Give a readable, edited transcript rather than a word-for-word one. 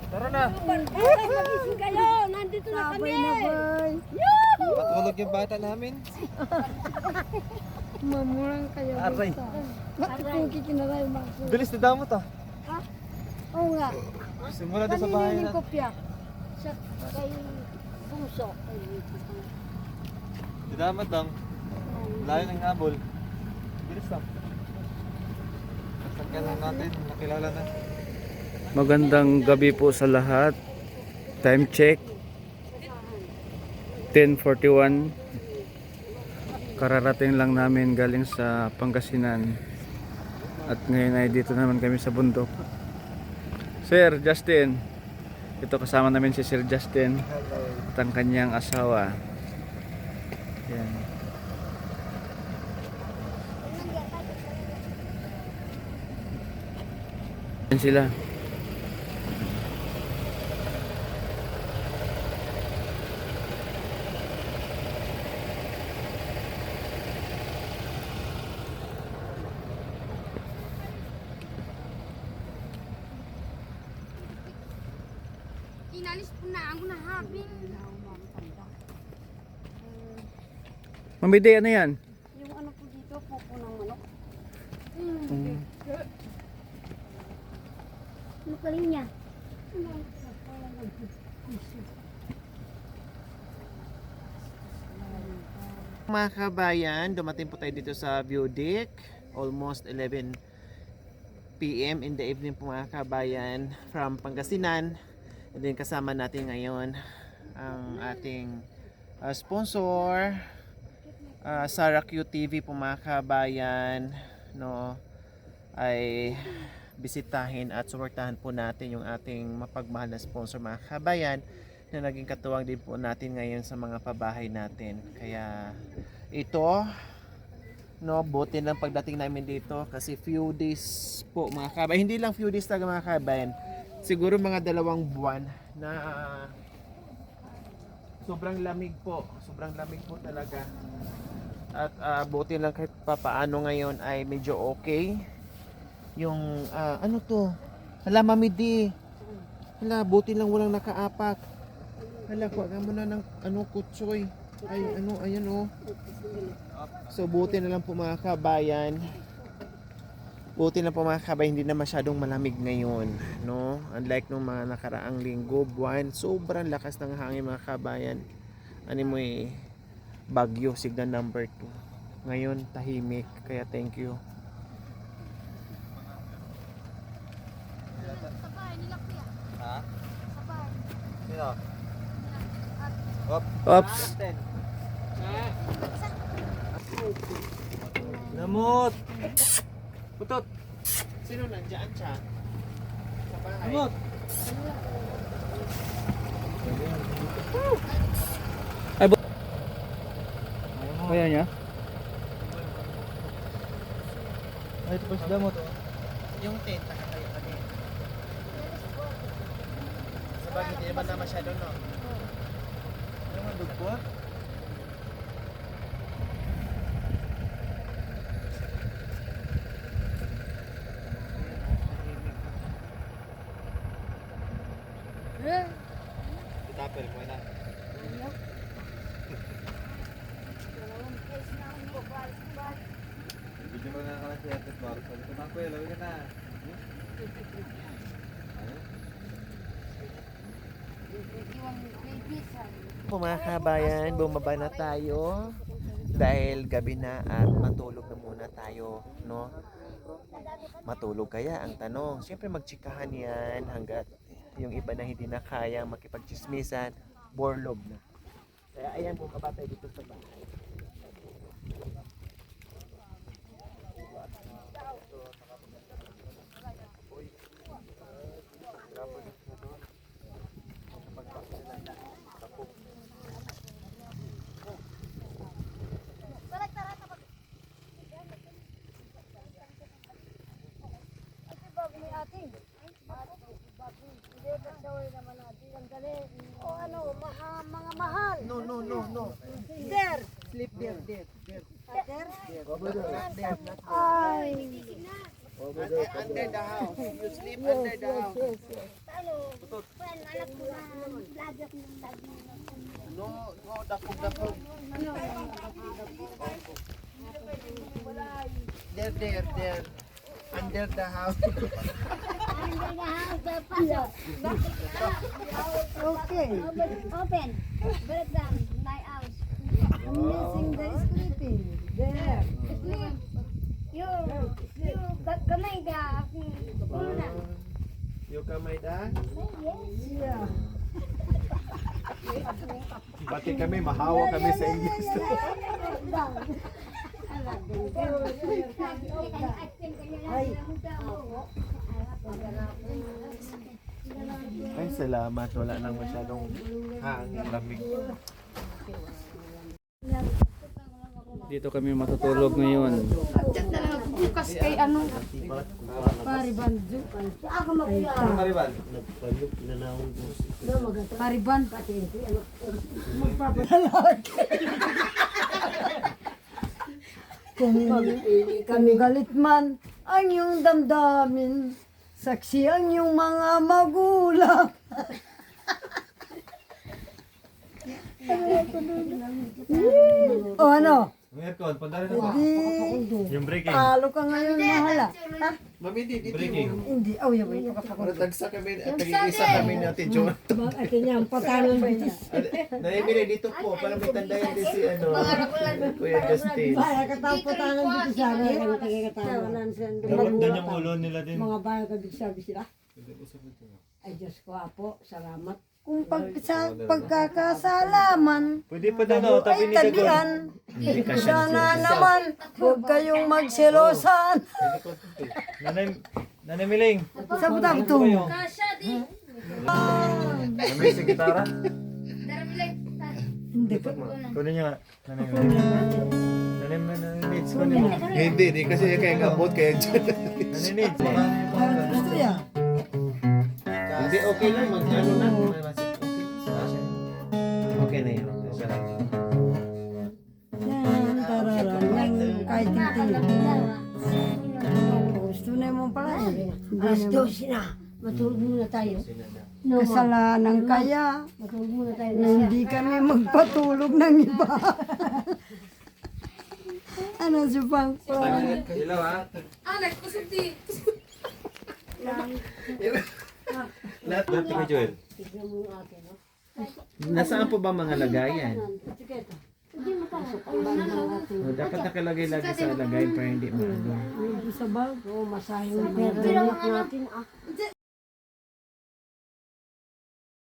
Tara na. Magising kayo, nandito na kami. Matulog yung bata namin. Mamurang kayo. Aray. Bakit kung kikinaray mo? Bilis na damo to. Ha? Oo nga. Simula doon sa bahay Kanina na. yung kopya. Sa kay Bunso. Didamat lang. Layo ng habol. Bilis lang. Sasakyan lang natin. Nakilala na. Magandang gabi po sa lahat. Time check 10:41. Kararating lang namin galing sa Pangasinan. At ngayon ay dito naman kami sa bundok. Sir Justin. Ito kasama namin si Sir Justin at ang kanyang asawa. Yan. Yan sila. Inalis po na ako na habing. Mamide, ano yan? Yung ano po dito, pupo ng manok. Ano ka rin niya? Mga kabayan, dumating po tayo dito sa View Deck. Almost 11 PM in the evening po mga kabayan from Pangasinan. And then kasama natin ngayon ang ating sponsor, Sarah Q TV po mga kabayan, no, ay bisitahin at suportahan po natin yung ating mapagmahal na sponsor mga kabayan na naging katuwang din po natin ngayon sa mga pabahay natin. Kaya ito, no, buti lang pagdating namin dito kasi few days po mga kabayan, hindi lang few days talaga mga kabayan, siguro mga 2 buwan na sobrang lamig po talaga. At buti lang kahit papaano ngayon ay medyo okay yung ano to, hala mamidi, hala buti lang walang nakaapak, hala kuha ka muna ng ano kutsoy, ay ano, ayan oh. So buti na lang po mga kabayan, hindi na masyadong malamig ngayon, no? Unlike nung mga nakaraang linggo, buwan, sobrang lakas ng hangin mga kabayan. Ano mo bagyo, signal number 2. Ngayon tahimik, kaya thank you. Sabay, nila kuya. Ha? Sabay. Sino? Oops. Namot! Putot! Sino nandiyan siya? Sa bahay? Namot! Kaya niya? Ay, ito pa si Damot. Yung tent, nakatayo ka din. Sa bagay, hindi naman na masyado, no? Ano naman, dugpot? Itapel mo na. Video ko na ka lang si Ate Bar. Sabi ko, Mako, lawin ka na. Po mga kabayan, bumaba na tayo dahil gabi na at matulog na muna tayo, no? Matulog kaya ang tanong. Siyempre magtsikahan yan hanggat yung iba na hindi na kaya makipagchismisan, borlog na. Kaya ayan, bumaba tayo dito sa bahay. O ano, mga mahal. No. There. Sleep there. Ay. Under the house. You sleep under the house. Ano? Well, alam ko na vlogger ng lagi. No, dakog. There. Under the house. Under the house, the pasok. Okay. Open. Break down my house. I'm missing the sleeping. There. Sleep. You kamay ka. Una. Yung kamay da. Yeah. Pati kami, mahawa kami sa English. Ay, salamat. Wala nang masyadong hangin, lamig. Dito kami matutulog ngayon. Bukas kay ano? Pariban. Ako mag-iwan. Mariban. Pariban. Kung galit man ang iyong damdamin, saksi ang iyong mga magulang. O ano? Aircon, pandali na ba? Hindi. Yung breaking. Talo ka ngayon, mahala. Ha? Mami, dito Breaking. Hindi. Oh, yaw. Para tagsa kami, tag-isa kami natin, John. Bakit niya ang patalon dito? Naimili dito po, para may tandayan din si Kuya Justin. Para kataputanan dito sa akin. Doon yung ulo nila din. Mga bayan kabig-sabi sila. Ay Diyos ko apo, salamat. Kung sa pagkakasalaman, Pwede pa doon, tabi ni Dagon. tabian, sana naman, huwag kayong magselosan. Nanay Miling. Sa butang-butong. Kasha di. Namay sa gitara. Hindi po. Kunin niyo nga. Nanay Miling. Nanay Miling. Kunin mo. Hindi, di kasi kaya nga bot kaya dyan. Nanay Miling. Gusto yan. Hindi, okay lang, mag-ano na. Okay na yun. Yan, tararan. Yung kahit tingting. Gusto na mo pala. Alas 12 na. Matulog muna tayo. Kasalanan kaya. Matulog muna tayo. Na hindi kami magpatulog ng iba. Ano si Pang? Ilaw ha. Anak ko suti. Lahat Dati ka Joel. Nasaan po ba mga lagayan? Dapat nakalagay lagi sa lagayan para hindi maano. Sa bag, masahe yung pera natin.